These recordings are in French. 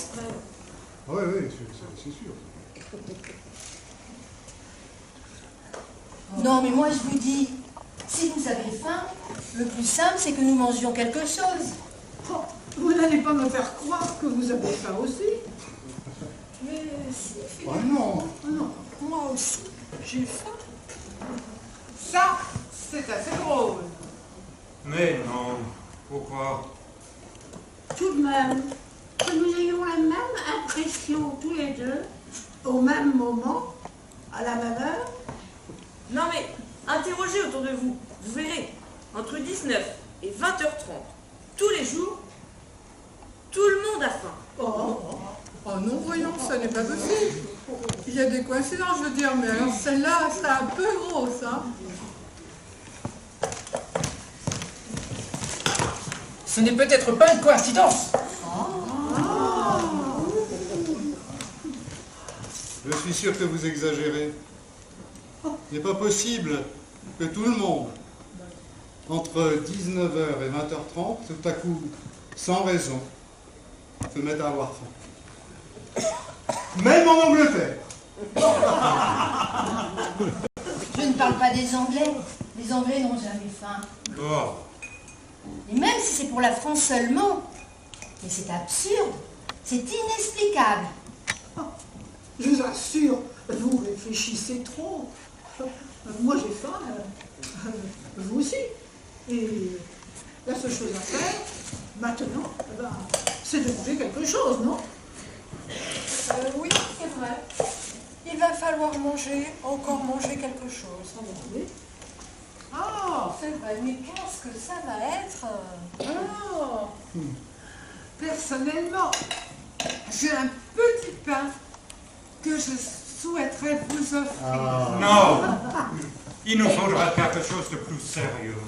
exprès. Oui, oui, c'est sûr. Non, mais moi je vous dis, si vous avez faim, le plus simple c'est que nous mangions quelque chose. Oh, vous n'allez pas me faire croire que vous avez faim aussi. Mais si, Oh non. Oh non. moi aussi, j'ai faim. Ça, c'est assez drôle. Mais non, pourquoi? Tout de même, que nous ayons la même impression tous les deux, Au même moment, à la même heure. Non mais, interrogez autour de vous. Vous verrez, entre 19 et 20h30, tous les jours, tout le monde a faim. Oh non, voyons, ça n'est pas possible. Il y a des coïncidences, je veux dire, mais alors celle-là, c'est un peu gros, ça. Ce n'est peut-être pas une coïncidence. Je suis sûr que vous exagérez. Il n'est pas possible que tout le monde, entre 19h et 20h30, tout à coup, sans raison, se mette à avoir faim. Même en Angleterre. Je ne parle pas des Anglais. Les Anglais n'ont jamais faim. Oh, Et même si c'est pour la France seulement, mais c'est absurde, c'est inexplicable. Je vous assure, vous réfléchissez trop. Moi j'ai faim, vous aussi. Et la seule chose à faire, maintenant, c'est de manger quelque chose, non? Oui, c'est vrai. Il va falloir manger, encore manger quelque chose. Oui. Ah, c'est vrai, mais qu'est-ce que ça va être? Ah. Personnellement, j'ai un petit pain que je souhaiterais vous offrir. non! Il nous faudra quelque chose de plus sérieux.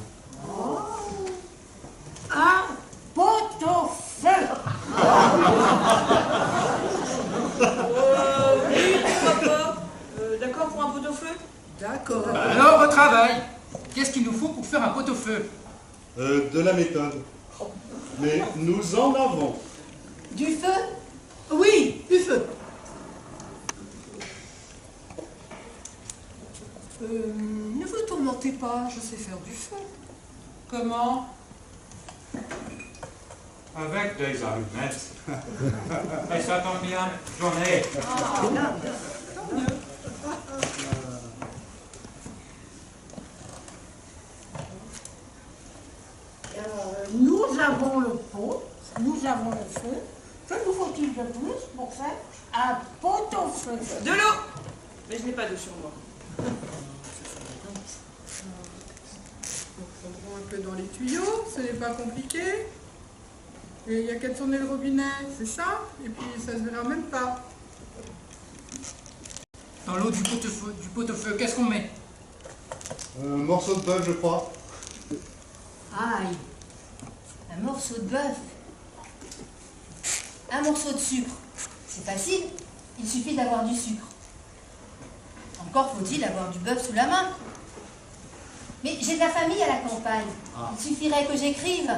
un pot-au-feu. Oui, pourquoi pas. D'accord pour un pot-au-feu? D'accord. Alors, au travail. Qu'est-ce qu'il nous faut pour faire un pot-au-feu? De la méthode. Mais nous en avons. Du feu? Oui, du feu. Ne vous tourmentez pas, je sais faire du feu. Comment? Avec des allumettes. Et ça tombe bien, j'en ai. Nous avons le pot, nous avons le feu. Que nous faut-il de plus pour faire un pot-au-feu? De l'eau! Mais je n'ai pas d'eau sur moi. On prend un peu dans les tuyaux, ce n'est pas compliqué. Et il n'y a qu'à tourner le robinet, c'est ça? Et puis ça se verra même pas. Dans l'eau du pot-au-feu, qu'est-ce qu'on met? Un morceau de bœuf, je crois. Aïe, un morceau de bœuf. Un morceau de sucre. C'est facile, il suffit d'avoir du sucre. Encore faut-il avoir du bœuf sous la main. Mais j'ai de la famille à la campagne. Il suffirait que j'écrive.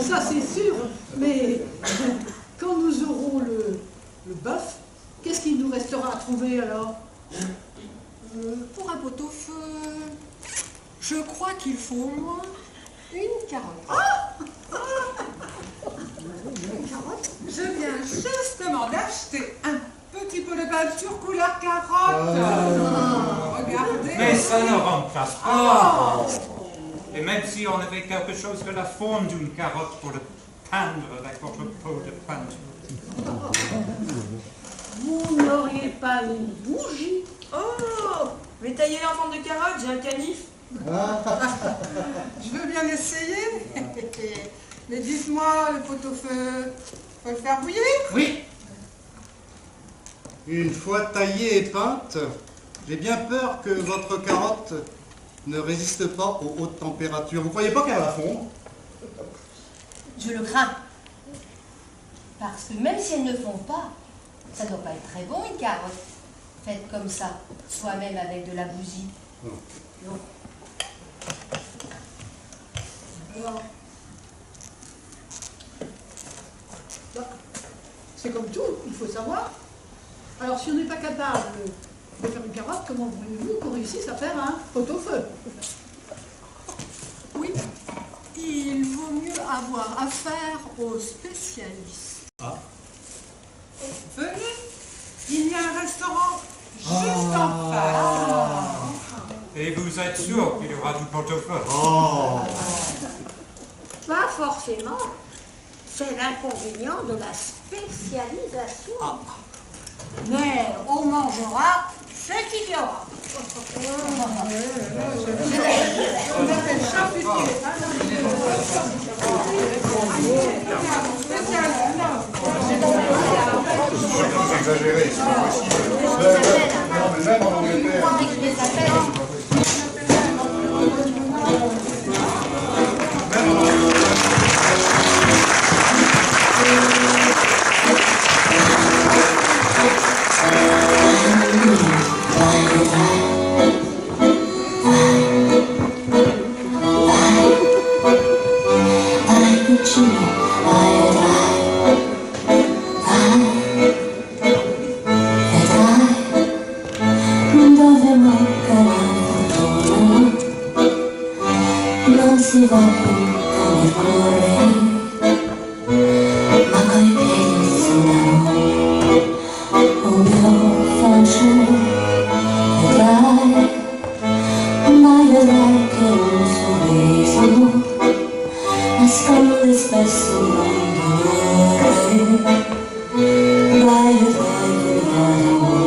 Ça c'est sûr, mais quand nous aurons le bœuf, qu'est-ce qu'il nous restera à trouver alors? Pour un pot-au-feu, je crois qu'il faut au moins une carotte. Je viens justement d'acheter un petit pot de peinture couleur carotte. Regardez. Mais ça ne remplace pas. Et même si on avait quelque chose de la forme d'une carotte pour le peindre avec votre pot de peinture. Vous n'auriez pas une bougie? Oh! Mais tailler en forme de carotte, j'ai un canif. Je veux bien essayer. Mais dites-moi, le pot-au-feu, faut le faire bouillir? Oui. Une fois taillée et peinte, j'ai bien peur que votre carotte ne résiste pas aux hautes températures. Vous croyez pas qu'elle va fondre? Je le crains. Parce que même si elles ne font pas, ça ne doit pas être très bon une carotte. Faite comme ça, soi-même avec de la bougie. Non. C'est comme tout, il faut savoir. Alors si on n'est pas capable de faire une carotte, comment voulez-vous qu'on réussisse à faire un pot-au-feu? Oui, il vaut mieux avoir affaire aux spécialistes. Venez, il y a un restaurant juste en face. Et vous êtes sûr qu'il y aura du pot-au-feu? Pas forcément. C'est l'inconvénient de la spécialisation. Mais on mangera ce qu'il y aura. On appelle charcutier. Vous exagérez, c'est pas possible. Non, mais même en Angleterre. si va più come correre, ma coi piedi sull'amore, un mio fanciullo, vedrai, mai vedrai che un sorriso nasconde spesso un dolore, vai vedrai che l'amore.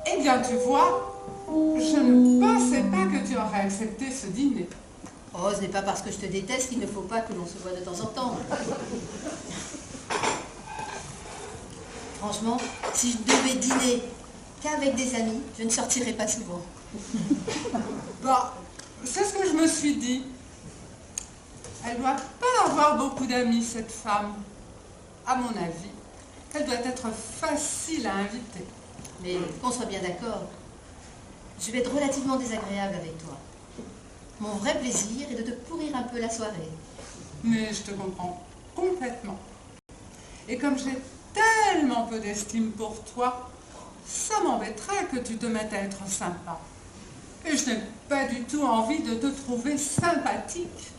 Eh bien, tu vois, je ne pensais pas que tu aurais accepté ce dîner. Oh, ce n'est pas parce que je te déteste qu'il ne faut pas que l'on se voit de temps en temps. Franchement, si je devais dîner qu'avec des amis, je ne sortirais pas souvent. Bah, c'est ce que je me suis dit. Elle doit pas avoir beaucoup d'amis, cette femme. À mon avis, elle doit être facile à inviter. Mais qu'on soit bien d'accord, je vais être relativement désagréable avec toi. Mon vrai plaisir est de te pourrir un peu la soirée. Mais je te comprends complètement. Et comme j'ai tellement peu d'estime pour toi, ça m'embêterait que tu te mettes à être sympa. Et je n'ai pas du tout envie de te trouver sympathique.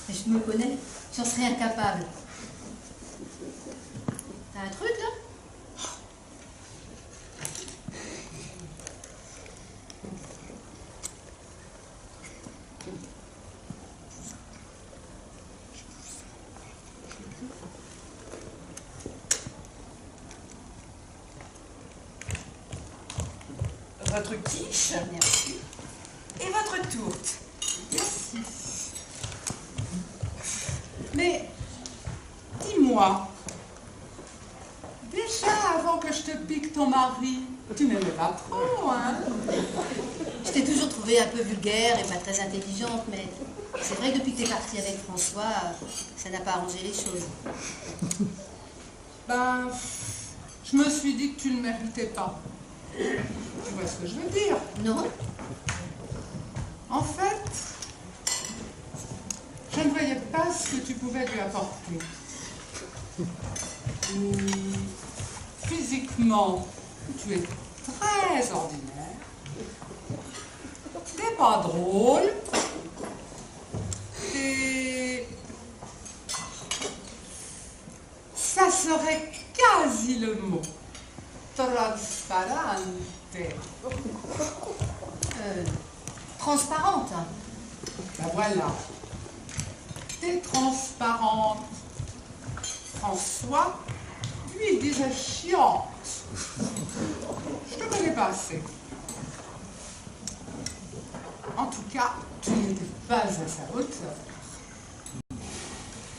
Mais je me connais, j'en serais incapable. T'as un truc là ? Votre quiche. Merci. Et votre tourte. Merci. Mais, dis-moi, déjà avant que je te pique ton mari, Tu n'aimais pas trop, hein? Je t'ai toujours trouvée un peu vulgaire et pas très intelligente, mais c'est vrai que depuis que t'es partie avec François, ça n'a pas arrangé les choses. Ben, je me suis dit que tu ne méritais pas. Tu vois ce que je veux dire? Non? En fait, je ne voyais pas ce que tu pouvais lui apporter. Physiquement, tu es très ordinaire. Tu n'es pas drôle. Et ça serait quasi le mot. Transparente. Transparente. Ben voilà. T'es transparente. François, lui, il disait chiante. Je te connais pas assez. En tout cas, tu n'étais pas à sa hauteur.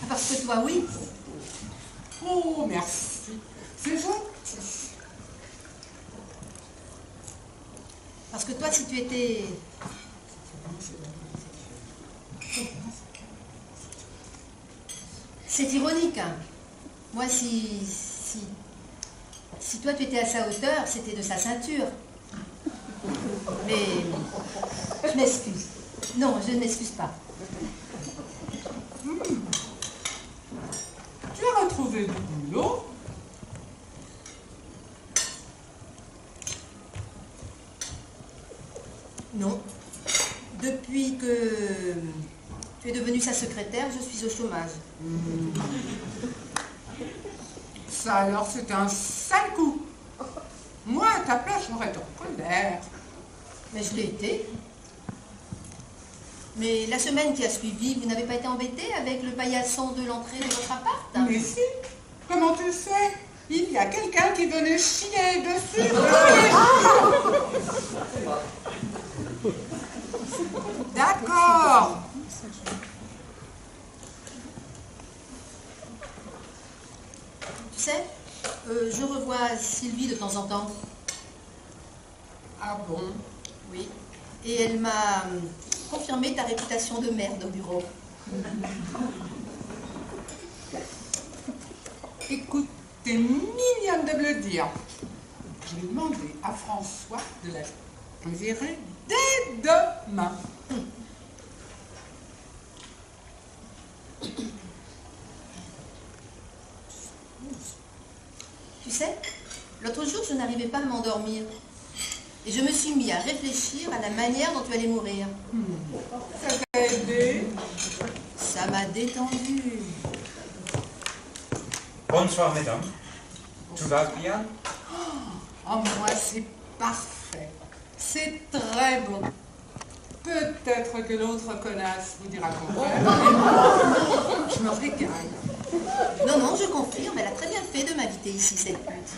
Parce que toi, oui. Oh, merci. C'est gentil. Parce que toi, si tu étais... C'est ironique, hein. Moi, si toi, tu étais à sa hauteur, c'était de sa ceinture. Mais... Je m'excuse. Non, je ne m'excuse pas. Tu as retrouvé du boulot? Non. Depuis que tu es devenue sa secrétaire, je suis au chômage. Ça alors, c'est un sale coup. Moi, à ta place, j'aurais été en colère. Mais je l'ai été. Mais la semaine qui a suivi, vous n'avez pas été embêté avec le paillasson de l'entrée de votre appart? Mais si. Comment tu le sais? Il y a quelqu'un qui venait chier dessus. D'accord. Tu sais, je revois Sylvie de temps en temps. Ah bon? Oui. Et elle m'a confirmé ta réputation de merde au bureau. Écoute, t'es mignonne de me le dire. Je vais demander à François de la virer dès demain. Tu sais, l'autre jour, je n'arrivais pas à m'endormir. Et je me suis mis à réfléchir à la manière dont tu allais mourir. Ça t'a aidé? Ça m'a détendu. Bonsoir, mesdames. Tout va bien? Oh, moi, c'est parfait. C'est très bon. Peut-être que l'autre connasse vous dira le contraire, mais moi, je me régale. Non, non, je confirme, elle a très bien fait de m'inviter ici, cette pute.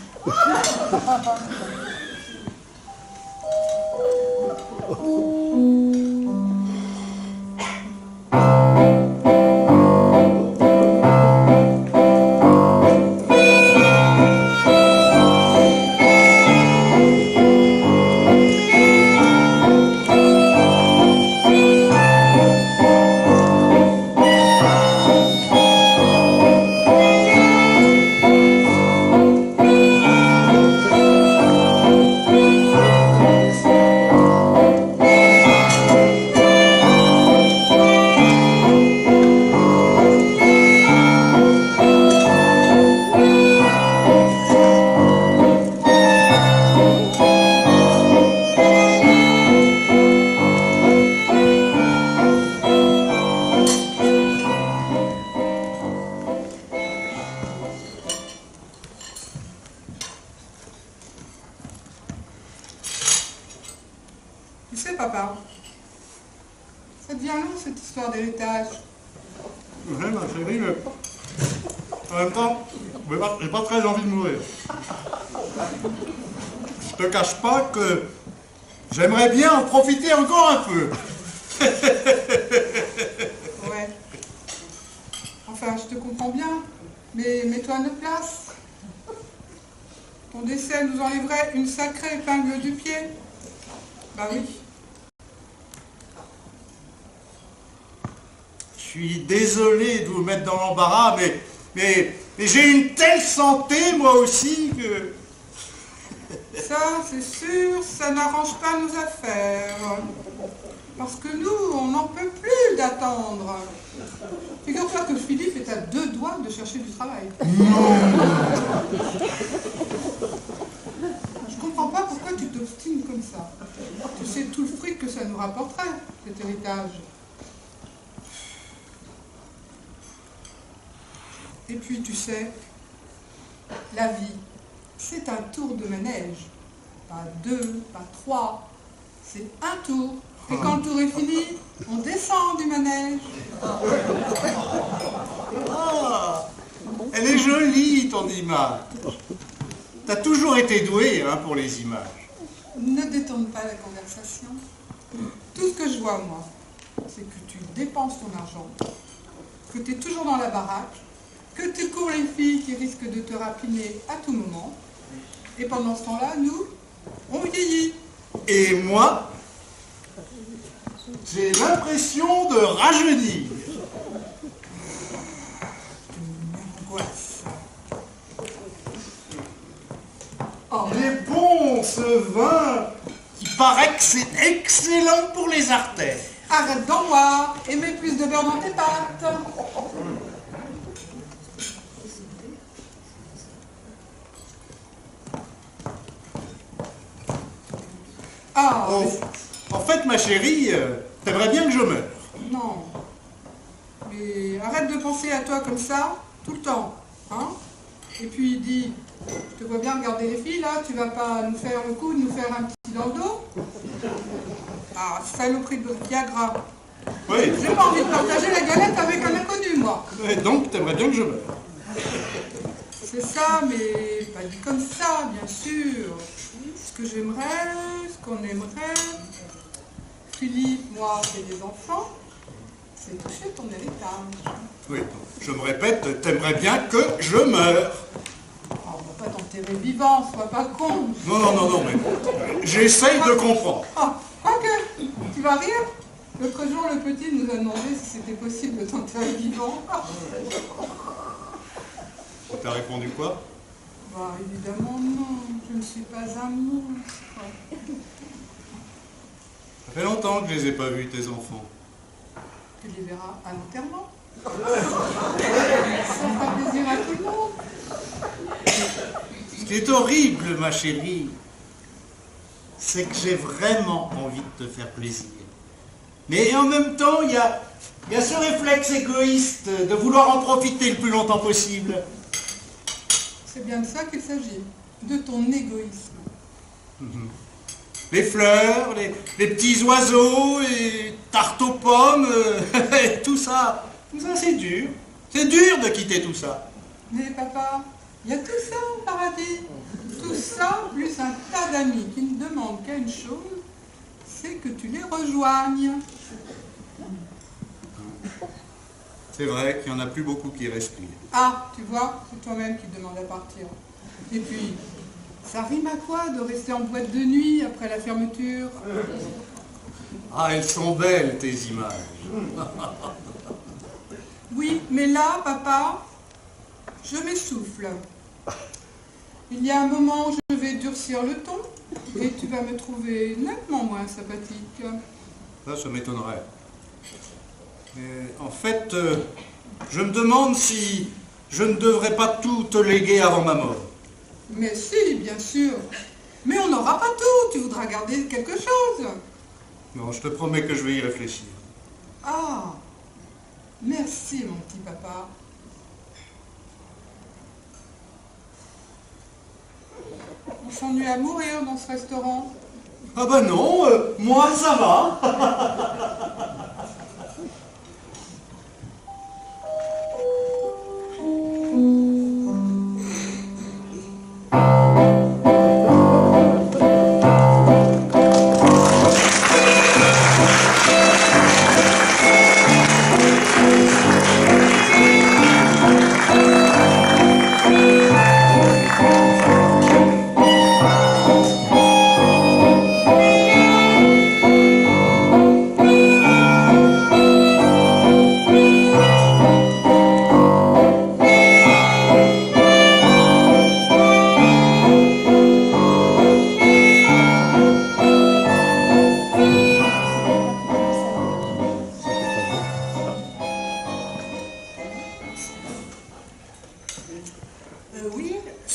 Tu sais, papa, ça devient long, cette histoire d'héritage. Oui, ma chérie, mais en même temps, j'ai pas très envie de mourir. Je te cache pas que j'aimerais bien en profiter encore un peu. Ouais. Enfin, je te comprends bien, mais mets-toi à notre place. Ton décès nous enlèverait une sacrée épingle du pied. Bah oui. Je suis désolé de vous mettre dans l'embarras, mais j'ai une telle santé, moi aussi, que... Ça, c'est sûr, ça n'arrange pas nos affaires. Parce que nous, on n'en peut plus d'attendre. Figure-toi que Philippe est à 2 doigts de chercher du travail. Je comprends pas pourquoi tu t'obstines comme ça. Tu sais tout le fric que ça nous rapporterait, cet héritage. Et puis, tu sais, la vie, c'est un tour de manège. Pas 2, pas 3, c'est un tour. Et quand le tour est fini, on descend du manège. Ah, elle est jolie, ton image. T'as toujours été doué pour les images. Ne détourne pas la conversation. Tout ce que je vois, moi, c'est que tu dépenses ton argent, que tu es toujours dans la baraque, que tu cours les filles qui risquent de te rapiner à tout moment. Et pendant ce temps-là, nous, on vieillit. Et moi, j'ai l'impression de rajeunir. Angoisse. Oh, mais bon, ce vin, il paraît que c'est excellent pour les artères. Arrête d'en boire et mets plus de beurre dans tes pâtes. Ah, Oh, en fait, ma chérie, t'aimerais bien que je meure. non. Mais arrête de penser à toi comme ça, tout le temps. Hein? Et puis dis, je te vois bien regarder les filles là, tu vas pas nous faire le coup de nous faire un petit dans le dos? Ah, saloperie de Viagra. Oui, J'ai pas envie de partager la galette avec un inconnu, moi. et donc t'aimerais bien que je meure. C'est ça, mais pas dit comme ça, bien sûr. Ce que j'aimerais, ce qu'on aimerait, Philippe, moi et les enfants, c'est toucher ton héritage. Oui, je me répète, t'aimerais bien que je meure. Oh, on va pas t'enterrer vivant, sois pas con. Non, mais j'essaye de comprendre. Oh, quoique, tu vas rire. L'autre jour, le petit nous a demandé si c'était possible de t'enterrer vivant. T'as répondu quoi? Bah, évidemment non, je ne suis pas un monstre. Ça fait longtemps que je les ai pas vus, tes enfants. Tu les verras à l'enterrement. Ça fera plaisir à tout le monde. Ce qui est horrible, ma chérie, c'est que j'ai vraiment envie de te faire plaisir. Mais en même temps, il y a ce réflexe égoïste de vouloir en profiter le plus longtemps possible. C'est bien de ça qu'il s'agit, de ton égoïsme. Les fleurs, les petits oiseaux, les tartes aux pommes, et tout ça c'est dur. C'est dur de quitter tout ça. Mais papa, il y a tout ça au paradis. Tout ça, plus un tas d'amis qui ne demandent qu'à une chose, c'est que tu les rejoignes. C'est vrai qu'il n'y en a plus beaucoup qui respirent. Ah, tu vois, c'est toi-même qui demande à partir. Et puis, ça rime à quoi de rester en boîte de nuit après la fermeture? Ah, elles sont belles, tes images. Oui, mais là, papa, je m'essouffle. Il y a un moment où je vais durcir le ton et tu vas me trouver nettement moins sympathique. Ça m'étonnerait. Mais en fait, je me demande si je ne devrais pas tout te léguer avant ma mort. Mais si, bien sûr. Mais on n'aura pas tout, tu voudras garder quelque chose. Non, je te promets que je vais y réfléchir. Ah, merci mon petit papa. On s'ennuie à mourir dans ce restaurant. Ah bah non, moi ça va.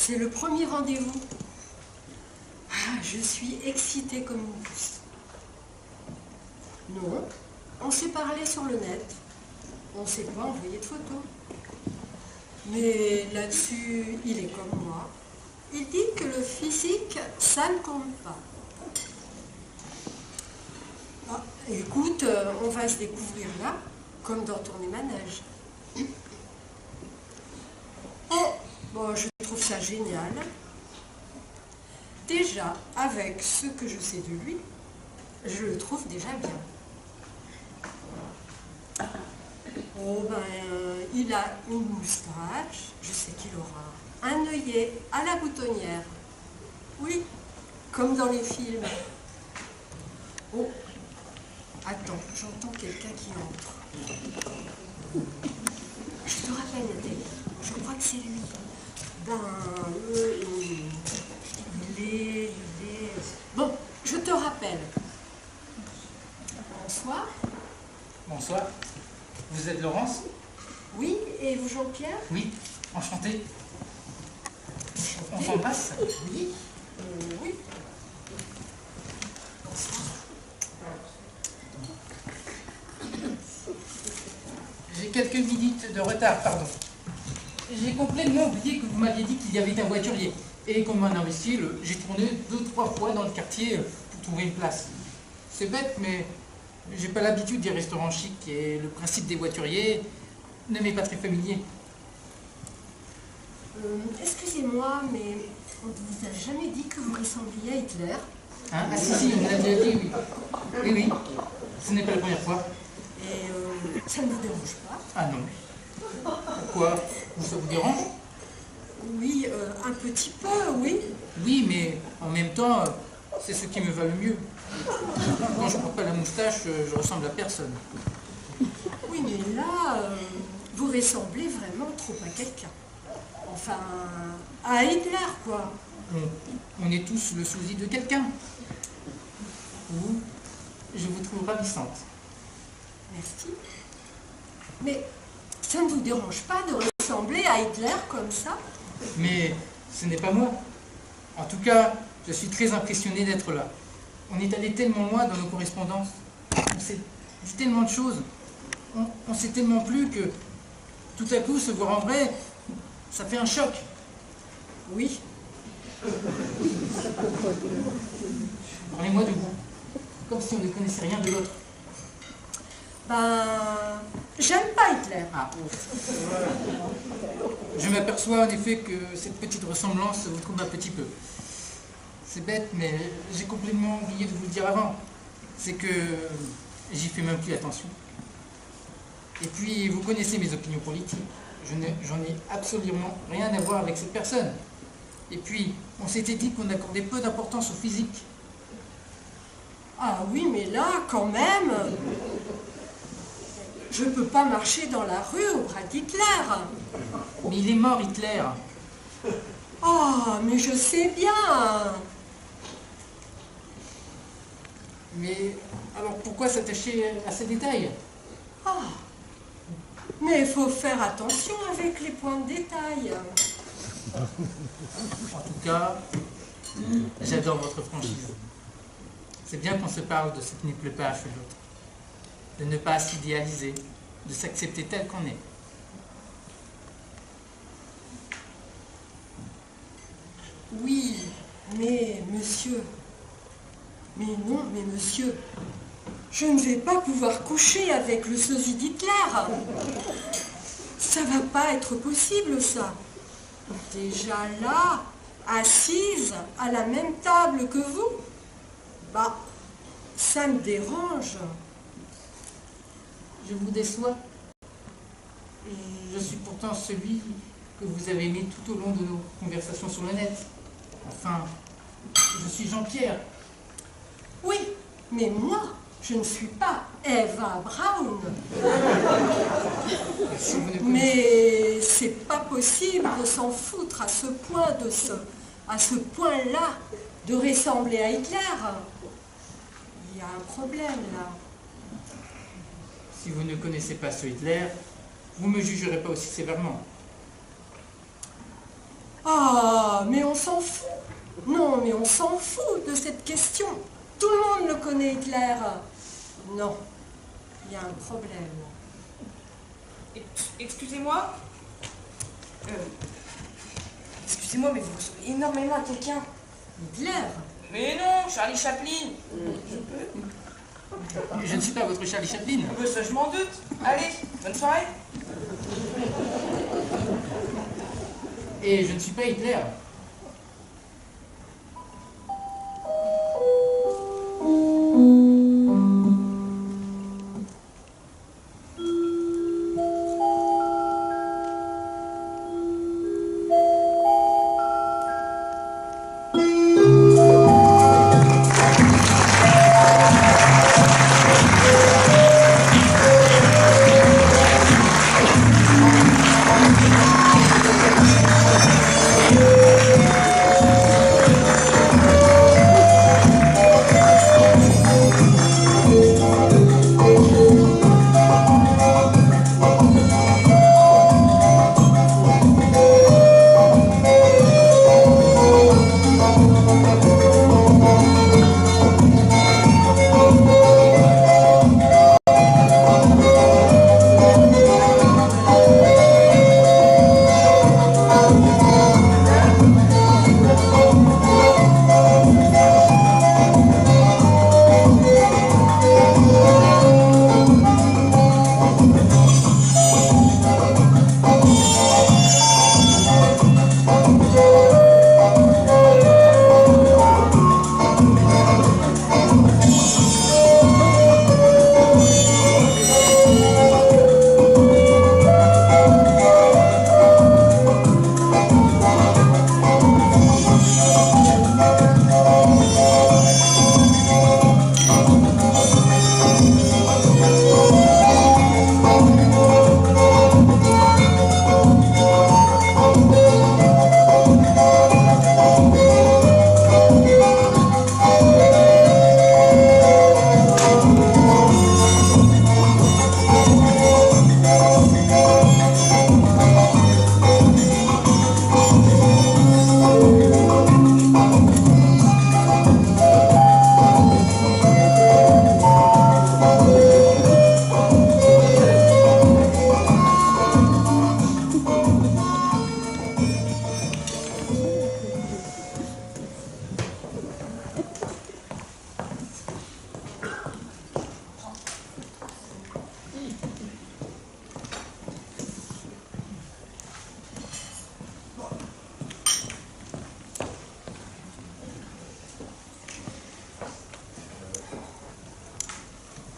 c'est le premier rendez-vous. Ah, je suis excitée comme une puce. Non, on s'est parlé sur le net. On ne s'est pas envoyé de photos. Mais là-dessus, il est comme moi. Il dit que le physique, ça ne compte pas. Ah, écoute, on va se découvrir là, comme dans Tourner Manège. Oh, bon, je trouve ça génial. Déjà, avec ce que je sais de lui, je le trouve déjà bien. Oh ben, il a une moustache, je sais qu'il aura un œillet à la boutonnière. Oui, comme dans les films. Oh, attends, j'entends quelqu'un qui entre. Je te rappelle, Nathalie, je crois que c'est lui. Ben, il est... Bon, je te rappelle. Bonsoir. Bonsoir. Vous êtes Laurence? Oui, et vous Jean-Pierre? Oui, enchanté. On s'embrasse? Oui. Oui. Bonsoir. J'ai quelques minutes de retard, pardon. J'ai complètement oublié que vous m'aviez dit qu'il y avait un voiturier. Et comme un imbécile, j'ai tourné 2-3 fois dans le quartier pour trouver une place. C'est bête, mais j'ai pas l'habitude des restaurants chics et le principe des voituriers ne m'est pas très familier. Excusez-moi, mais on ne vous a jamais dit que vous ressembliez à Hitler? Hein? Ah si, on me l'a déjà dit, oui. Oui, oui. Ce n'est pas la première fois. Et ça ne vous dérange pas? Ah non. Pourquoi? Ça vous dérange? Oui, un petit peu, oui. Oui, mais en même temps, c'est ce qui me va le mieux. Quand je ne porte pas la moustache, je ressemble à personne. Oui, mais là, vous ressemblez vraiment trop à quelqu'un. Enfin, à Hitler, quoi. On est tous le sosie de quelqu'un. Vous, je vous trouve ravissante. Merci. Mais ça ne vous dérange pas de ressembler à Hitler comme ça? Mais ce n'est pas moi. En tout cas, je suis très impressionné d'être là. On est allé tellement loin dans nos correspondances. On s'est dit tellement de choses. On s'est tellement plu que tout à coup, se voir en vrai, ça fait un choc. Oui. Parlez-moi de vous. Comme si on ne connaissait rien de l'autre. Ben, j'aime pas Hitler. Ah, je m'aperçois en effet que cette petite ressemblance vous trouble un petit peu. C'est bête, mais j'ai complètement oublié de vous le dire avant. C'est que j'y fais même plus attention. Et puis, vous connaissez mes opinions politiques. J'en ai absolument rien à voir avec cette personne. Et puis, on s'était dit qu'on accordait peu d'importance au physique. Ah oui, mais là, quand même, je peux pas marcher dans la rue au bras d'Hitler. Mais il est mort, Hitler. Oh, mais je sais bien. Mais alors pourquoi s'attacher à ces détails? Ah, mais il faut faire attention avec les points de détail. En tout cas, j'adore votre franchise. C'est bien qu'on se parle de ce qui ne plaît pas à l'autre. De ne pas s'idéaliser, de s'accepter tel qu'on est. Oui, mais monsieur... Mais non, mais monsieur... Je ne vais pas pouvoir coucher avec le sosie d'Hitler. Ça va pas être possible, ça. Déjà là, assise à la même table que vous, bah, ça me dérange. Je vous déçois. Je suis pourtant celui que vous avez aimé tout au long de nos conversations sur le net. Enfin, je suis Jean-Pierre. Oui, mais moi, je ne suis pas Eva Braun. Si vous ne connaissez- Mais c'est pas possible de s'en foutre à ce point, à ce point-là, de ressembler à Hitler. Il y a un problème là. Si vous ne connaissez pas ce Hitler, vous ne me jugerez pas aussi sévèrement. Ah, mais on s'en fout. Non, mais on s'en fout de cette question. Tout le monde le connaît, Hitler. Non, il y a un problème. Excusez-moi. Excusez-moi, mais vous ressemblez énormément à quelqu'un. Hitler? Mais non, Charlie Chaplin. Je ne suis pas votre Charlie Chaplin. Ça, je m'en doute. Allez, bonne soirée. Et je ne suis pas Hitler.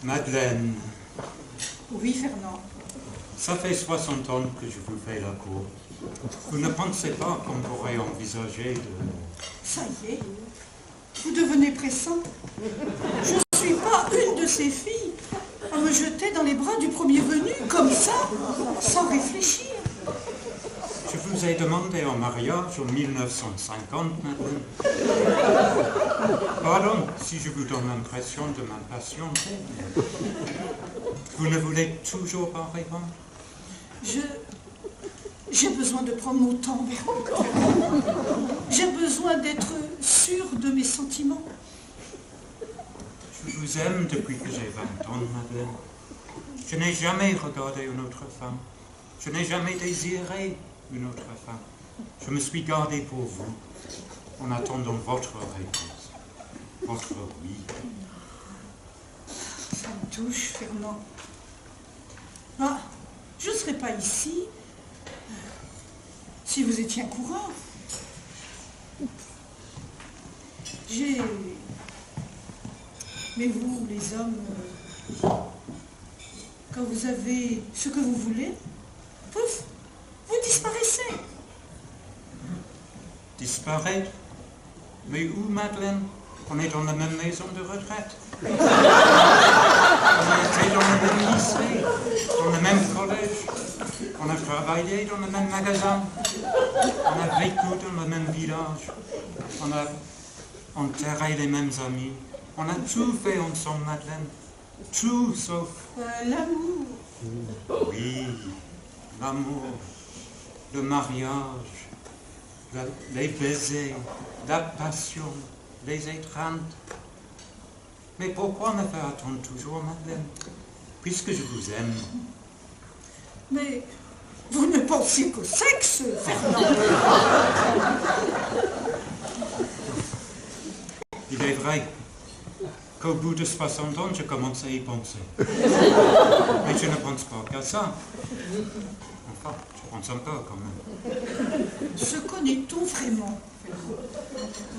Madeleine, Oui, Fernand. ça fait 60 ans que je vous fais la cour. Vous ne pensez pas qu'on pourrait envisager de... Ça y est, vous devenez pressant. Je ne suis pas une de ces filles à me jeter dans les bras du premier venu, comme ça, sans réfléchir. Je vous ai demandé en mariage en 1950, Madeleine. Pardon si je vous donne l'impression de m'impatienter. Vous ne voulez toujours pas répondre? J'ai besoin de prendre mon temps, Fernand. J'ai besoin d'être sûre de mes sentiments. Je vous aime depuis que j'ai 20 ans, Madeleine. Je n'ai jamais regardé une autre femme. Je n'ai jamais désiré une autre femme. Je me suis gardé pour vous, en attendant votre réponse. Votre oui. Ça me touche, Fernand. Ah, je ne serais pas ici si vous étiez un coureur. Mais vous, les hommes, quand vous avez ce que vous voulez, pouf, vous disparaissez. Disparaître? Mais où, Madeleine? On est dans la même maison de retraite. On était dans le même lycée, dans le même collège. On a travaillé dans le même magasin. On a vécu dans le même village. On a enterré les mêmes amis. On a tout fait ensemble, Madeleine. Tout sauf... L'amour. Oui, l'amour, le mariage. les baisers, la passion, les étreintes. Mais pourquoi me fera-t-on toujours, Madeleine? Puisque je vous aime. Mais vous ne pensez qu'au sexe, Fernand. Il est vrai qu'au bout de 60 ans, je commence à y penser. Mais je ne pense pas qu'à ça. Enfin, je pense un peu quand même. Se connaît-on vraiment?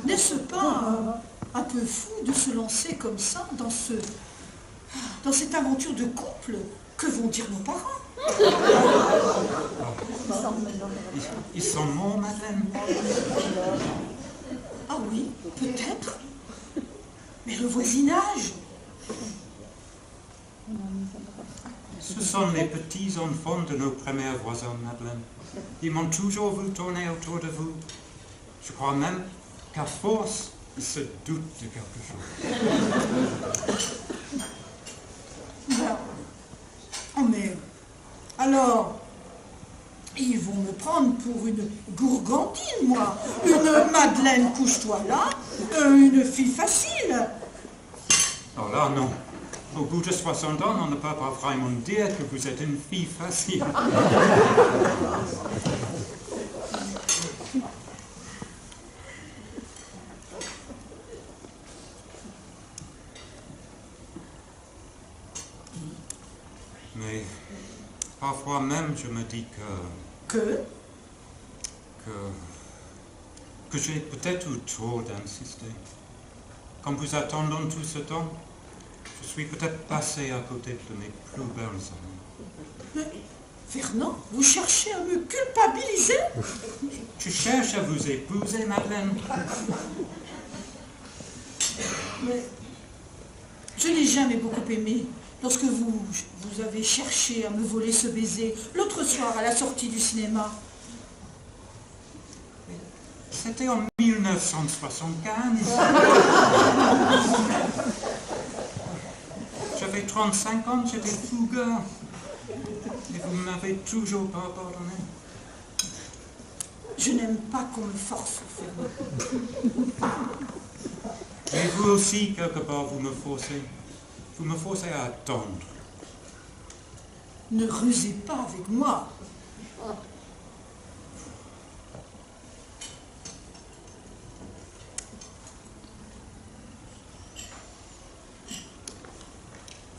N'est-ce pas un peu fou de se lancer comme ça dans cette aventure de couple? Que vont dire nos parents? Ils sont morts, Madeleine. Ah oui, peut-être. Mais le voisinage? Ce sont les petits-enfants de nos premiers voisins, Madeleine. Ils m'ont toujours vu tourner autour de vous. Je crois même qu'à force, ils se doutent de quelque chose. Ben, oh mais, alors, ils vont me prendre pour une gourgandine, moi. Une Madeleine, couche-toi là, une fille facile. Oh là, non. Au bout de 60 ans, on ne peut pas vraiment dire que vous êtes une fille facile. Mais parfois même, je me dis que j'ai peut-être eu tort d'insister. Comme vous attendons tout ce temps, je suis peut-être passé à côté de mes plus belles amies. Mais, Fernand, vous cherchez à me culpabiliser? Je cherche à vous épouser, Madeleine. Mais je n'ai jamais beaucoup aimé. Lorsque vous avez cherché à me voler ce baiser, l'autre soir à la sortie du cinéma. C'était en 1975. J'avais 35 ans, j'étais fougueux. Et vous ne m'avez toujours pas pardonné. Je n'aime pas qu'on me force, Fernand. Et vous aussi, quelque part, vous me forcez. Vous me forcez à attendre. Ne rusez pas avec moi.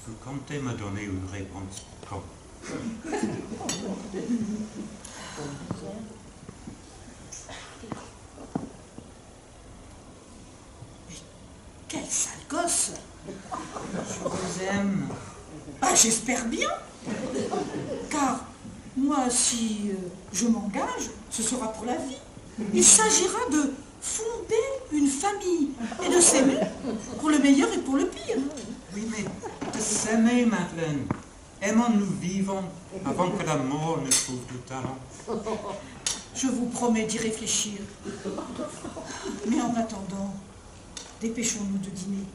Vous comptez me donner une réponse quand? Quel sale gosse! Je vous aime. Ah, j'espère bien. Car moi, si je m'engage, ce sera pour la vie. Il s'agira de fonder une famille et de s'aimer pour le meilleur et pour le pire. Oui, mais de s'aimer, Madeleine. Aimons-nous vivants avant que la mort ne trouve du talent. Je vous promets d'y réfléchir. Mais en attendant, dépêchons-nous de dîner.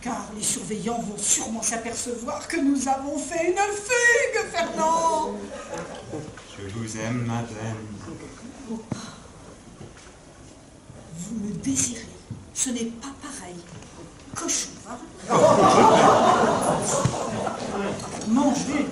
Car les surveillants vont sûrement s'apercevoir que nous avons fait une fugue, Fernand. Je vous aime, Madeleine. Vous me désirez. Ce n'est pas pareil. Cochon, hein? Mangez.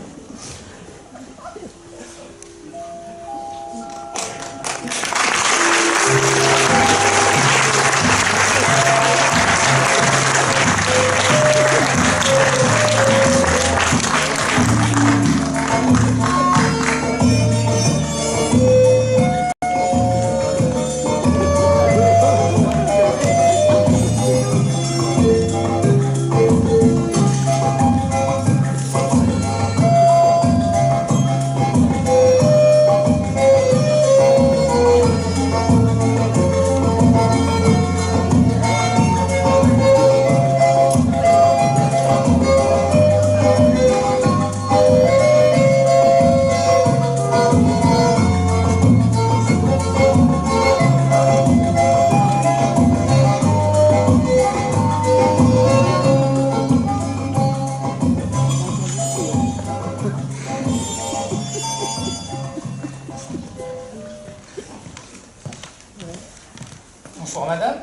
Bonsoir madame,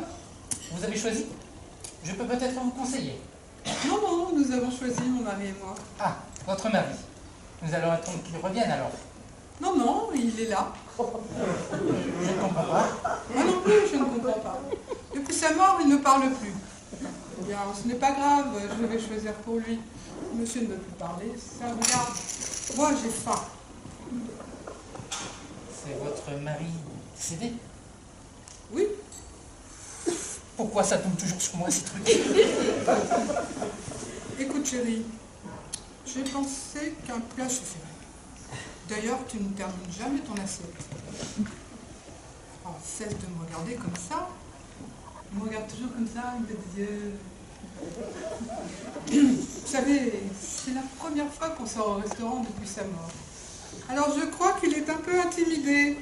vous avez choisi? Je peux peut-être vous conseiller. Non, non, nous avons choisi, mon mari et moi. Ah, votre mari. Nous allons attendre qu'il revienne alors. Non, non, il est là. Je ne comprends pas. Moi non plus, je ne comprends pas. Depuis sa mort, il ne parle plus. Eh bien, ce n'est pas grave, je vais choisir pour lui. Monsieur ne veut plus parler, ça regarde. Moi, j'ai faim. C'est votre mari décédé? Oui. Pourquoi ça tombe toujours sur moi ces trucs? Écoute, chérie, j'ai pensé qu'un plat suffirait. D'ailleurs, tu ne termines jamais ton assiette. Oh, cesse de me regarder comme ça. Il me regarde toujours comme ça, il me fait des yeux. Vous savez, c'est la première fois qu'on sort au restaurant depuis sa mort. Alors je crois qu'il est un peu intimidé.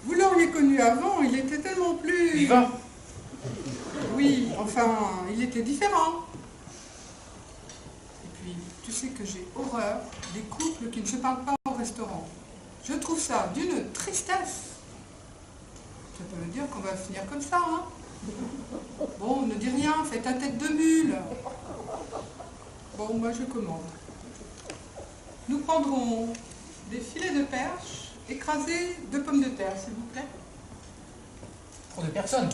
Vous l'auriez connu avant, il était tellement plus... Vivant? Oui, enfin, il était différent. Et puis, tu sais que j'ai horreur des couples qui ne se parlent pas au restaurant. Je trouve ça d'une tristesse. Ça peut me dire qu'on va finir comme ça, hein? Bon, ne dis rien, fais ta tête de mule. Bon, moi je commande. Nous prendrons des filets de perche écrasés de pommes de terre, s'il vous plaît. Trop de personnes?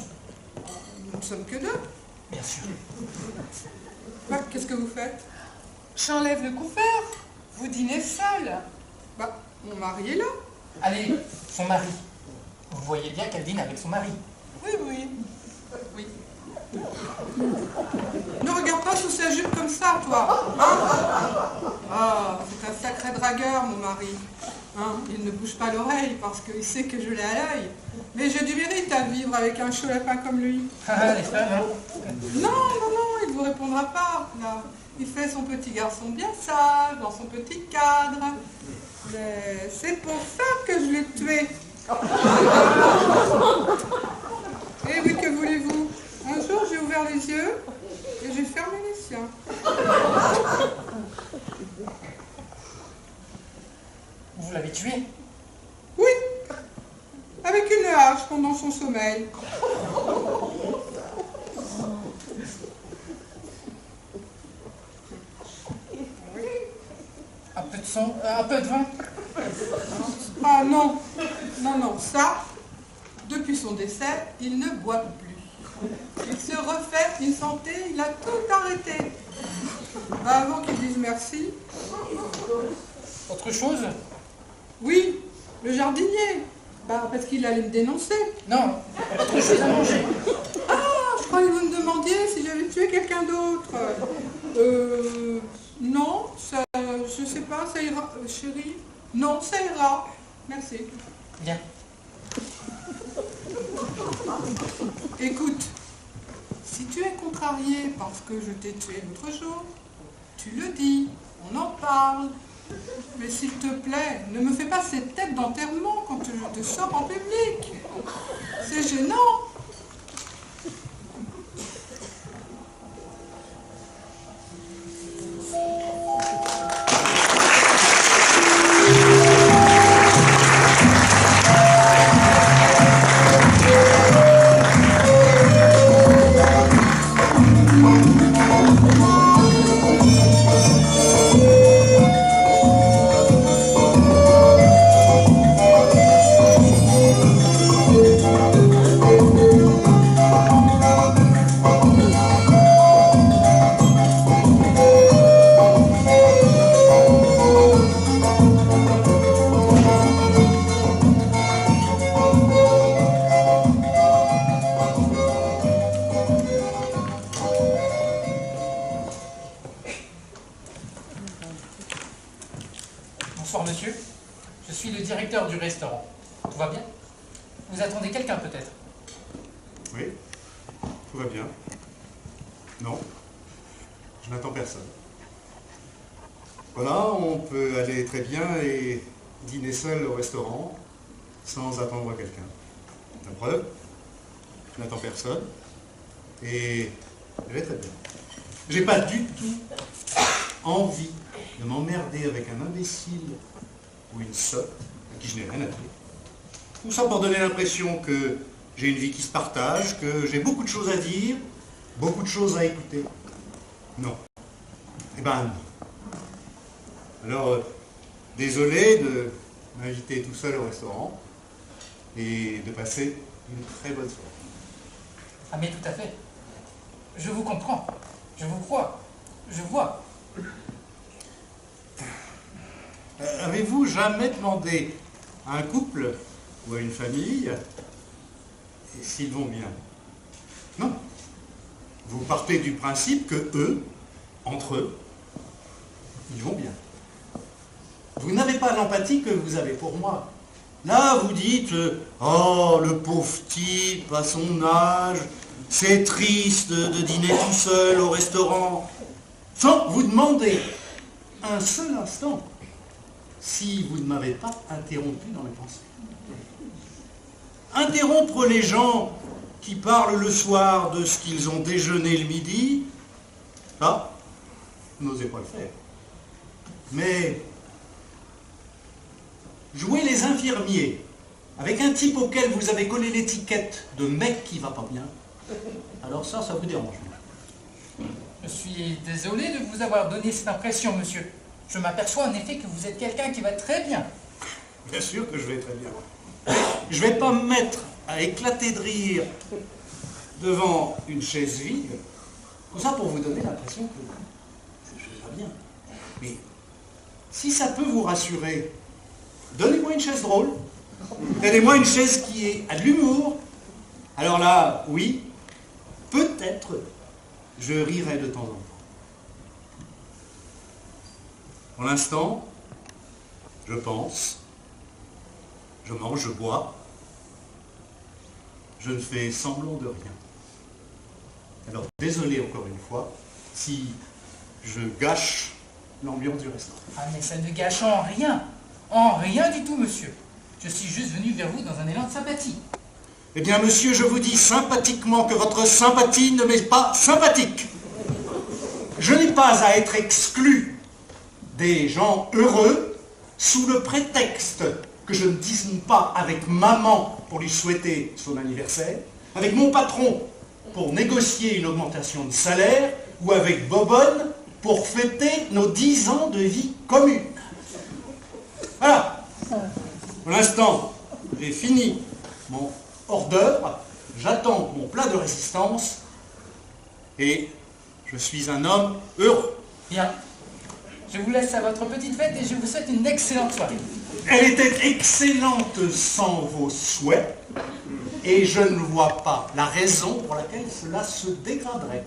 Nous ne sommes que deux. Bien sûr. Bah, qu'est-ce que vous faites? J'enlève le couvert. Vous dînez seul. Bah, mon mari est là. Allez, son mari. Vous voyez bien qu'elle dîne avec son mari. Oui, oui. Oui. Ne regarde pas sous sa jupe comme ça, toi. Hein? Ah, c'est un sacré dragueur, mon mari. Hein? Il ne bouge pas l'oreille parce qu'il sait que je l'ai à l'œil. Mais j'ai du mérite à vivre avec un chaud lapin comme lui. Ah, les femmes, hein? Non, non, non, il ne vous répondra pas, là. Il fait son petit garçon bien sage, dans son petit cadre. Mais c'est pour ça que je l'ai tué. Et oui, que voulez-vous? Un jour, j'ai ouvert les yeux et j'ai fermé les siens. Vous l'avez tué? Oui, avec une hache pendant son sommeil. Un peu de sang, un peu de vin? Ah non, non, non, ça, depuis son décès, il ne boit plus. Il se refait une santé, il a tout arrêté. Bah, avant qu'il dise merci. Autre chose? Oui, le jardinier. Bah, parce qu'il allait me dénoncer. Non, autre chose à manger. Ah, je croyais que vous me demandiez si j'avais tué quelqu'un d'autre. Non, ça, je sais pas, ça ira, chérie. Non, ça ira. Merci. Bien. Écoute, si tu es contrarié parce que je t'ai tué l'autre jour, tu le dis, on en parle. Mais s'il te plaît, ne me fais pas cette tête d'enterrement quand je te sors en public. C'est gênant. Bonsoir monsieur, je suis le directeur du restaurant. Tout va bien? Vous attendez quelqu'un peut-être? Oui, tout va bien. Non, je n'attends personne. Voilà, on peut aller très bien et dîner seul au restaurant sans attendre quelqu'un. La preuve, je n'attends personne et je vais très bien. J'ai pas du tout envie de m'emmerder avec un imbécile ou une sotte à qui je n'ai rien à dire. Tout ça pour donner l'impression que j'ai une vie qui se partage, que j'ai beaucoup de choses à dire, beaucoup de choses à écouter? Non. Eh ben non. Alors, désolé de m'inviter tout seul au restaurant et de passer une très bonne soirée. Ah mais tout à fait. Je vous comprends. Je vous crois. Je vois. Avez-vous jamais demandé à un couple ou à une famille s'ils vont bien? Non. Vous partez du principe que eux, entre eux, ils vont bien. Vous n'avez pas l'empathie que vous avez pour moi. Là, vous dites « Oh, le pauvre type, à son âge, c'est triste de dîner tout seul au restaurant. » Sans vous demander un seul instant si vous ne m'avez pas interrompu dans mes pensées. Interrompre les gens qui parlent le soir de ce qu'ils ont déjeuné le midi, ça, vous n'osez pas le faire. Mais jouer les infirmiers avec un type auquel vous avez collé l'étiquette de mec qui va pas bien, alors ça vous dérange. Je suis désolé de vous avoir donné cette impression, monsieur. Je m'aperçois en effet que vous êtes quelqu'un qui va très bien. Bien sûr que je vais très bien. Mais je ne vais pas me mettre à éclater de rire devant une chaise vide, tout ça pour vous donner l'impression que je vais bien. Mais si ça peut vous rassurer, donnez-moi une chaise drôle, donnez-moi une chaise qui a de l'humour. Alors là, oui, peut-être je rirai de temps en temps. Pour l'instant, je pense, je mange, je bois, je ne fais semblant de rien. Alors, désolé encore une fois si je gâche l'ambiance du restaurant. Ah mais ça ne gâche en rien du tout, monsieur. Je suis juste venu vers vous dans un élan de sympathie. Eh bien, monsieur, je vous dis sympathiquement que votre sympathie ne m'est pas sympathique. Je n'ai pas à être exclu des gens heureux sous le prétexte que je ne dîne pas avec maman pour lui souhaiter son anniversaire, avec mon patron pour négocier une augmentation de salaire, ou avec Bobonne pour fêter nos 10 ans de vie commune. Voilà. Pour l'instant, j'ai fini mon hors d'œuvre, j'attends mon plat de résistance, et je suis un homme heureux. Bien. Je vous laisse à votre petite fête et je vous souhaite une excellente soirée. Elle était excellente sans vos souhaits, et je ne vois pas la raison pour laquelle cela se dégraderait.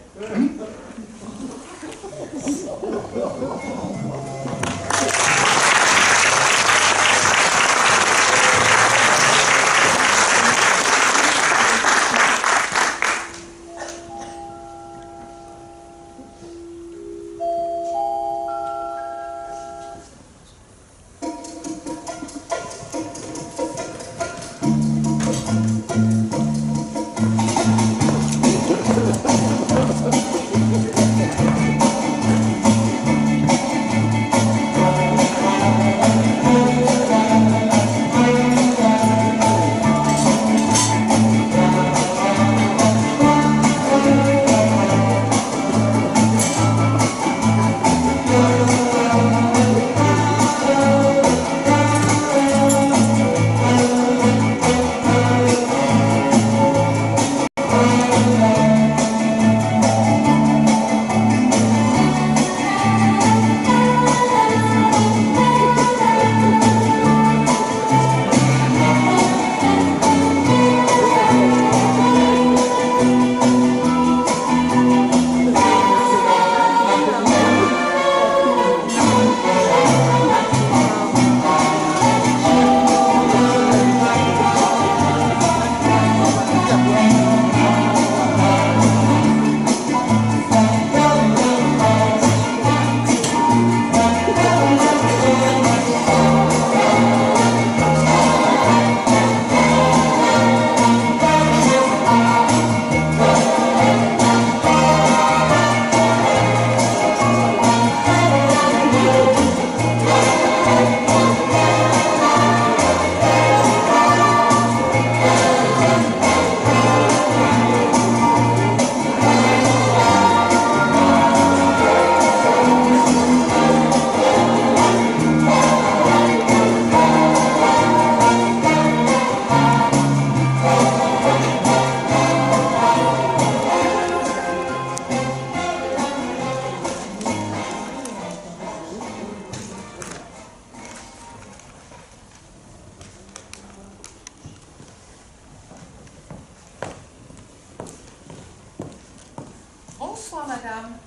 madame.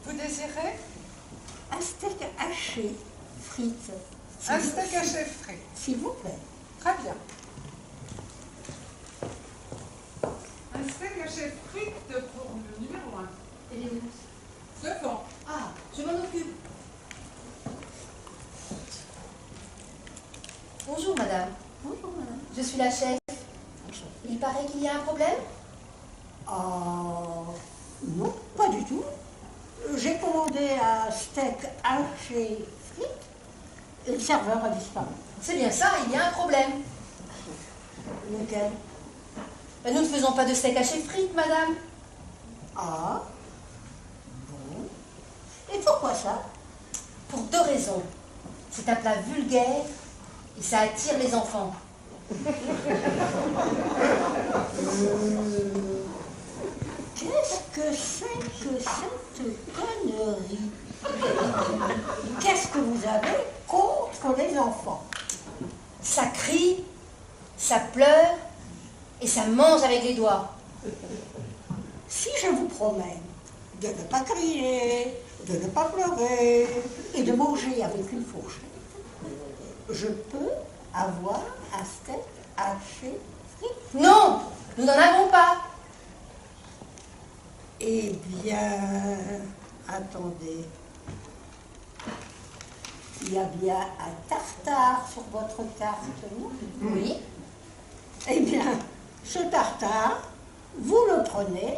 Vous désirez? Un steak haché, frites. Un steak haché frit. S'il vous plaît. Très bien. Un steak haché frites pour le numéro 1. Elle est où? Devant. Ah, je m'en occupe. Bonjour, madame. Bonjour, madame. Je suis la chef. Il paraît qu'il y a un problème? Non, pas du tout. J'ai commandé un steak haché frites et le serveur a disparu. C'est bien ça, il y a un problème. Lequel? Ben, nous ne faisons pas de steak haché frites, madame. Ah, bon. Et pourquoi ça? Pour 2 raisons. C'est un plat vulgaire et ça attire les enfants. Qu'est-ce que c'est que cette connerie? Qu'est-ce que vous avez contre les enfants? Ça crie, ça pleure et ça mange avec les doigts. Si je vous promets de ne pas crier, de ne pas pleurer et de manger avec une fourchette, je peux avoir un steak haché frites? Non, nous n'en avons pas. Eh bien, attendez. Il y a bien un tartare sur votre carte, non? Oui. Eh bien, ce tartare, vous le prenez,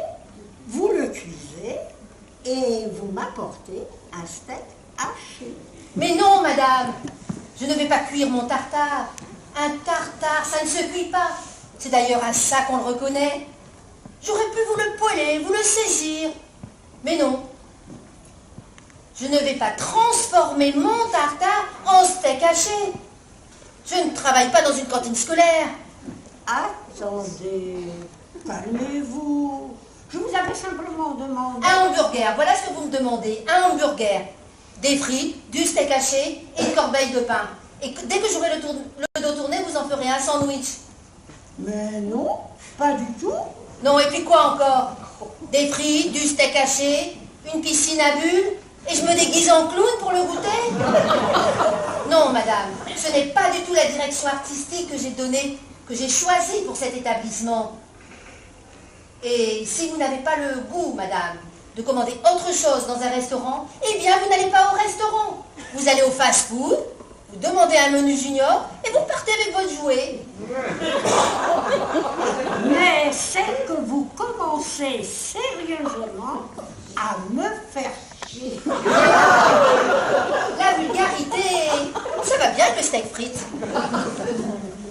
vous le cuisez et vous m'apportez un steak haché. Mais non, madame, je ne vais pas cuire mon tartare. Un tartare, ça ne se cuit pas. C'est d'ailleurs à ça qu'on le reconnaît. J'aurais pu vous le poêler, vous le saisir. Mais non. Je ne vais pas transformer mon tartare en steak haché. Je ne travaille pas dans une cantine scolaire. Attendez, calmez-vous. Je vous avais simplement demandé... Un hamburger, voilà ce que vous me demandez. Un hamburger. Des frites, du steak haché et une corbeille de pain. Et dès que j'aurai le dos tourné, vous en ferez un sandwich. Mais non, pas du tout. Non, et puis quoi encore? Des frites, du steak haché, une piscine à bulles, et je me déguise en clown pour le goûter? Non, madame, ce n'est pas du tout la direction artistique que j'ai choisie pour cet établissement. Et si vous n'avez pas le goût, madame, de commander autre chose dans un restaurant, eh bien, vous n'allez pas au restaurant. Vous allez au fast-food, vous demandez un menu junior, et vous partez avec votre jouet. Mais c'est que vous commencez sérieusement à me faire chier. La vulgarité, ça va bien avec le steak frites.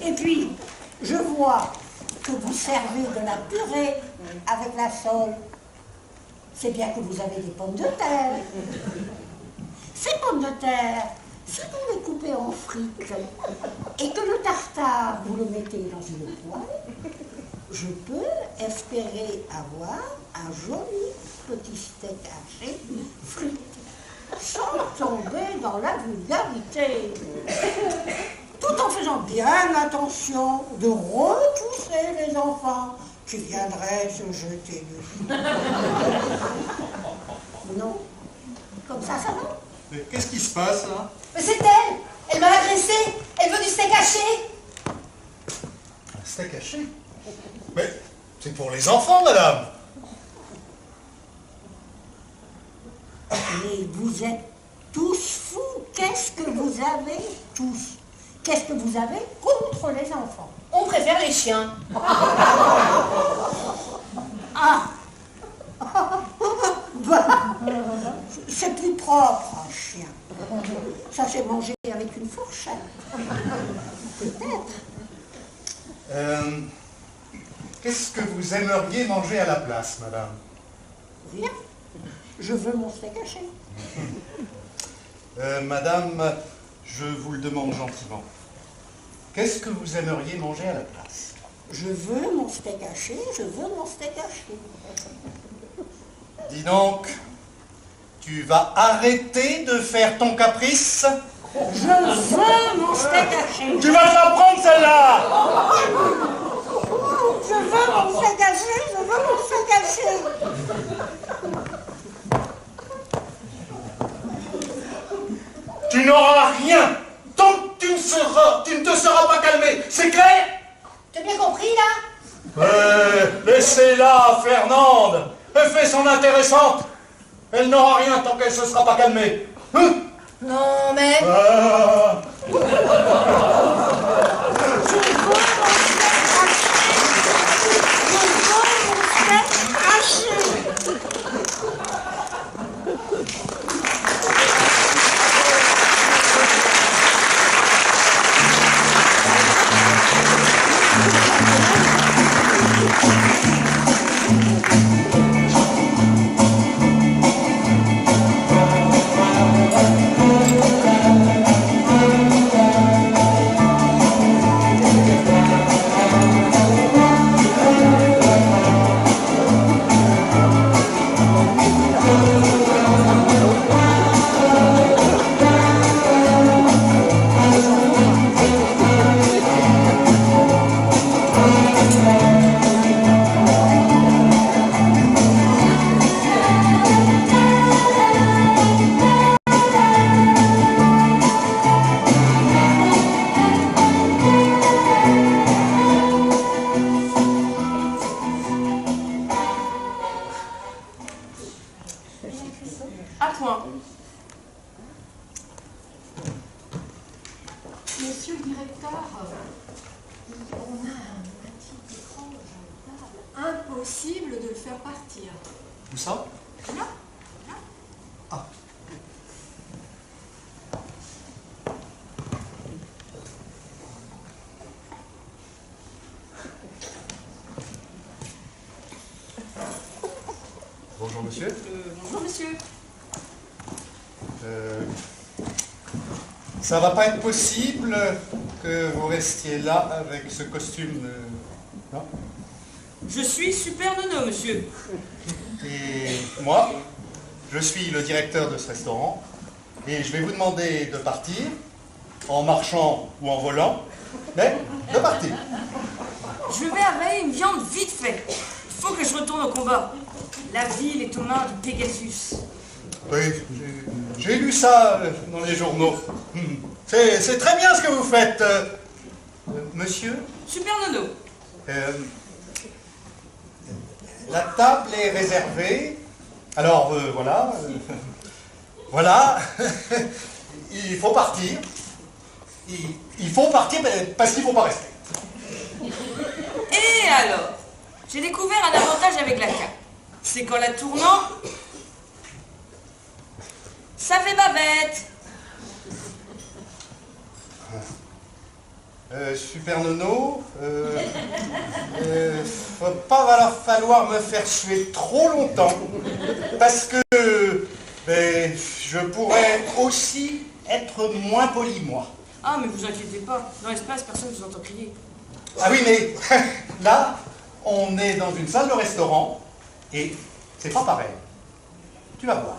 Et puis, je vois que vous servez de la purée avec la sole. C'est bien que vous avez des pommes de terre. Ces pommes de terre, si vous les coupez en frites et que le tartare, vous le mettez dans une poêle, je peux espérer avoir un joli petit steak haché frites, sans tomber dans la vulgarité, tout en faisant bien attention de repousser les enfants qui viendraient se jeter dessus. Non, comme ça va? Mais qu'est-ce qui se passe là? Mais c'est elle! Elle m'a agressée! Elle veut du steak haché! Un steak haché? Mais c'est pour les enfants, madame! Mais vous êtes tous fous! Qu'est-ce que vous avez tous? Qu'est-ce que vous avez contre les enfants? On préfère les chiens. Ah! Bah, c'est plus propre, un chien. Ça s'est mangé avec une fourchette. Peut-être. Qu'est-ce que vous aimeriez manger à la place, madame? Rien. Je veux mon steak haché. Madame, je vous le demande gentiment. Qu'est-ce que vous aimeriez manger à la place? Je veux mon steak haché, je veux mon steak haché. Dis donc, tu vas arrêter de faire ton caprice? Je veux mon steak haché. Tu vas te la prendre celle-là! Je veux mon steak haché, je veux mon steak haché. ne te seras pas calmé, c'est clair? T'as bien compris, là? Laissez-la, Fernande. Elle fait son intéressante. Elle n'aura rien tant qu'elle ne se sera pas calmée. Hein? Non, mais... Ah. À point. Monsieur le directeur, on a un petit étrange table. Impossible de le faire partir. Où ça? Là. Ah. Bonjour monsieur. Bonjour, monsieur. Ça va pas être possible que vous restiez là avec ce costume, non? Je suis Super Nono, monsieur. Et moi, je suis le directeur de ce restaurant et je vais vous demander de partir, en marchant ou en volant, mais de partir. Je vais avaler une viande vite fait. Il faut que je retourne au combat. La ville est aux mains du Pegasus. Oui, j'ai lu ça dans les journaux. C'est très bien ce que vous faites. Monsieur, Super Nono. la table est réservée. Alors voilà. Voilà. Il faut partir. Il faut partir parce qu'il ne faut pas rester. Et alors, j'ai découvert un avantage avec la cape. C'est qu'en la tournant, ça fait bavette. Super Nono, va pas falloir me faire suer trop longtemps parce que je pourrais aussi être moins poli, moi. Ah, mais vous inquiétez pas, dans l'espace, personne ne vous entend crier. Ah oui, mais là, on est dans une salle de restaurant et c'est pas pareil. Tu vas voir.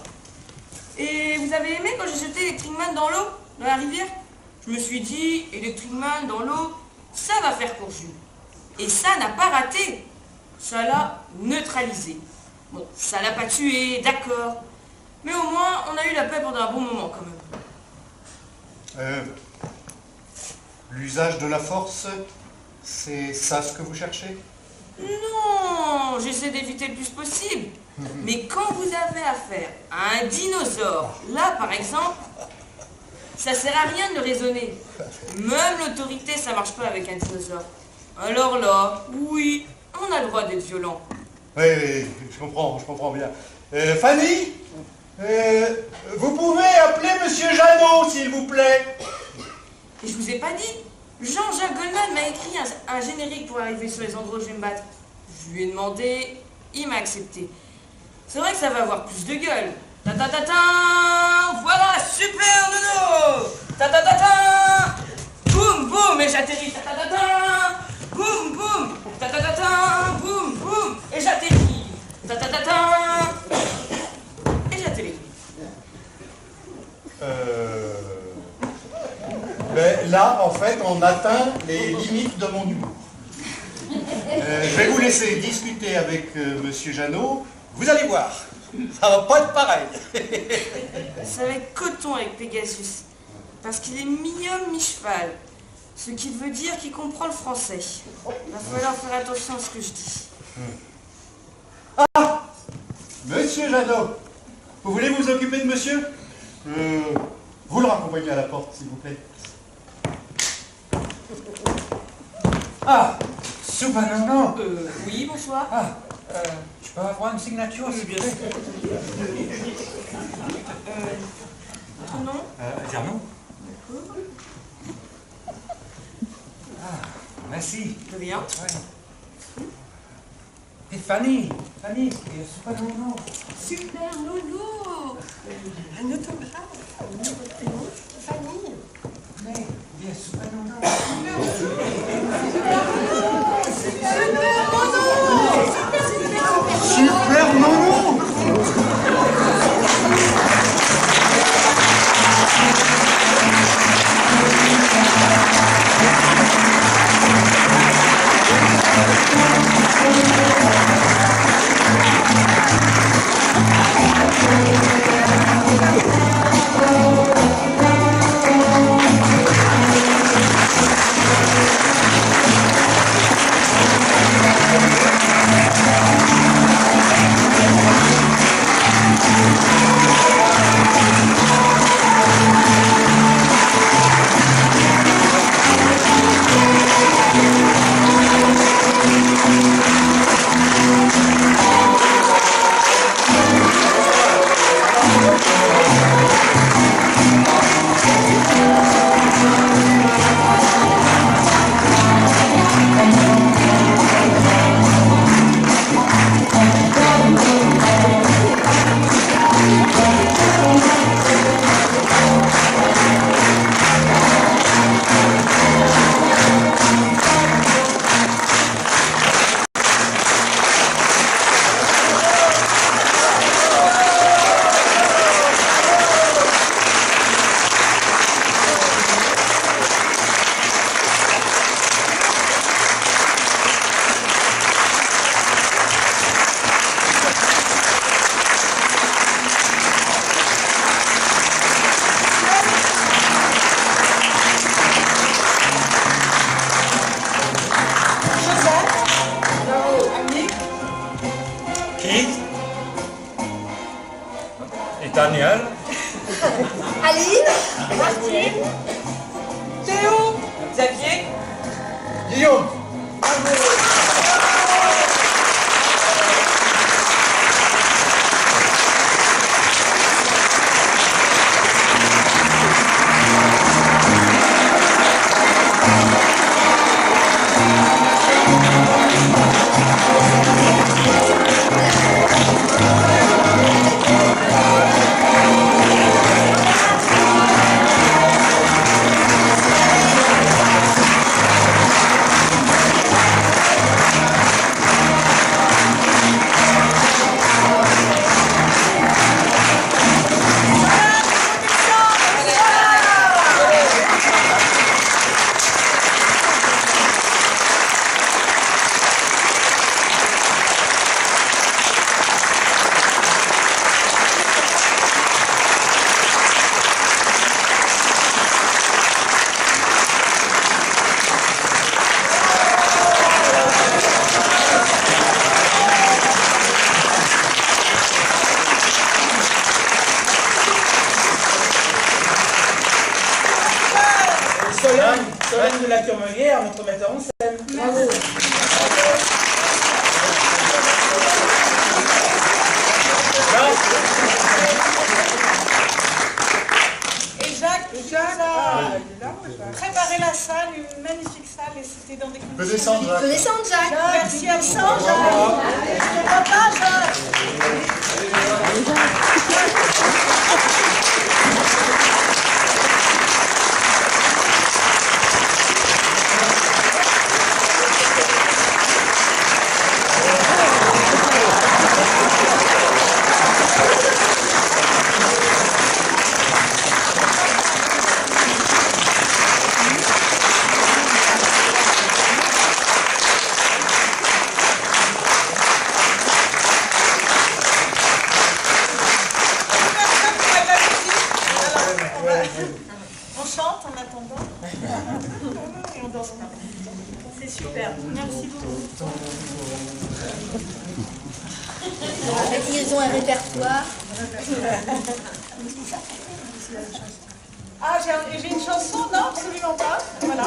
Et vous avez aimé quand j'ai jeté Electric Man dans l'eau, dans la rivière? Je me suis dit, Electric Man dans l'eau, ça va faire courju. Et ça n'a pas raté. Ça l'a neutralisé. Bon, ça l'a pas tué, d'accord. Mais au moins, on a eu la paix pendant un bon moment quand même. L'usage de la force, c'est ça ce que vous cherchez? Non, j'essaie d'éviter le plus possible. Mais quand vous avez affaire à un dinosaure, là par exemple, ça sert à rien de le raisonner. Même l'autorité, ça marche pas avec un dinosaure. Alors là, oui, on a le droit d'être violent. Oui, je comprends bien. Fanny, vous pouvez appeler Monsieur Jeannot, s'il vous plaît. Et je vous ai pas dit, Jean-Jacques Goldman m'a écrit un générique pour arriver sur les endroits où je vais me battre. Je lui ai demandé, il m'a accepté. C'est vrai que ça va avoir plus de gueule. Ta-ta-ta-ta, voilà, Super Nono. Ta-ta-ta-ta, boum, boum, et j'atterris. Ta-ta-ta-ta, boum, boum, ta-ta-ta-ta, boum, boum, et j'atterris. Ta-ta-ta-ta, et j'atterris. Là, en fait, on atteint les limites de mon humour. Je vais vous laisser discuter avec Monsieur Jeannot. Vous allez voir, ça va pas être pareil. Ça va être coton avec Pegasus, parce qu'il est mi-homme, mi-cheval. Ce qui veut dire qu'il comprend le français. Il va falloir faire attention à ce que je dis. Ah, Monsieur Jadot, vous voulez vous occuper de monsieur? Vous le raccompagnez à la porte, s'il vous plaît. Ah, Subhanallah. Oui, bonsoir. Ah, je peux avoir une signature, s'il vous plaît? Ton nom? Diano. Ah, merci. De rien. Ouais. Et Fanny, Subhanallah. Super Lolo. Un autographe. Fanny. Mais, bien, Subhanallah. Super Nono! Daniel. Aline, Martine, Théo, Xavier, Guillaume. Solène de la Tourmelière, notre metteur en scène. Bravo. Et Jacques a préparé la salle, une magnifique salle, et c'était dans des conditions... Peux descendre, Jacques. Peux descendre, Jacques. Merci à vous, Jacques. Je ne vois pas, Jacques. Et on danse pas. C'est super. Merci beaucoup. Ils ont un répertoire. Ah, j'ai une chanson? Non, absolument pas. Voilà.